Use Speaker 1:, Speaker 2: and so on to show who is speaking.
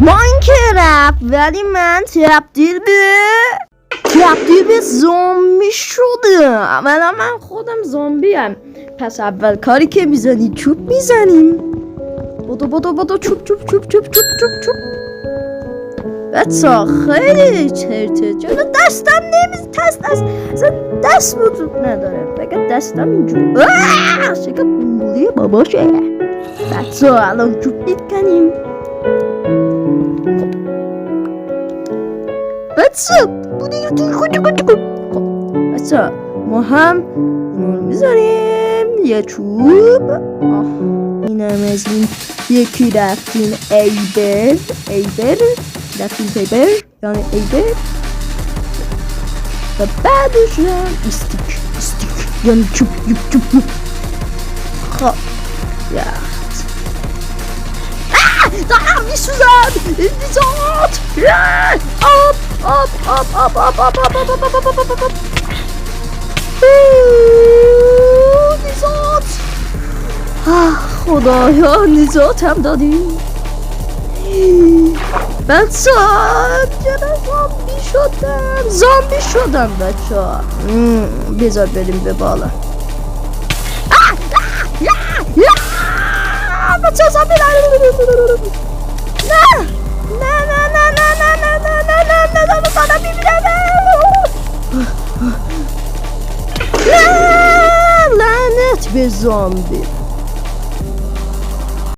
Speaker 1: Minecraft ولی من تبدیل به زامبی شدم. الان من خودم زامبیم. پس اول کاری که میزنی چوب میزنیم. بدو چوب. بچه خیلی چرته جلو دستم دست وجود نداره. فقط دستم اینجوری شکل بولی باباشه. بچه الان چوب میکنیم. بچه بودی بچه ما هم اینو میذاریم یه چوب. اینم از این یکی رفتیم ایبر یعنی ایبر و بعدش هم استیک یعنی چوب خب یخت دارم میسوزم نجات آب نجات خدایا نجات هم دادی. بچه زامبی شدم بچه. بذار بریم به بالا. بچه زامبی نه لعنت به زامبی.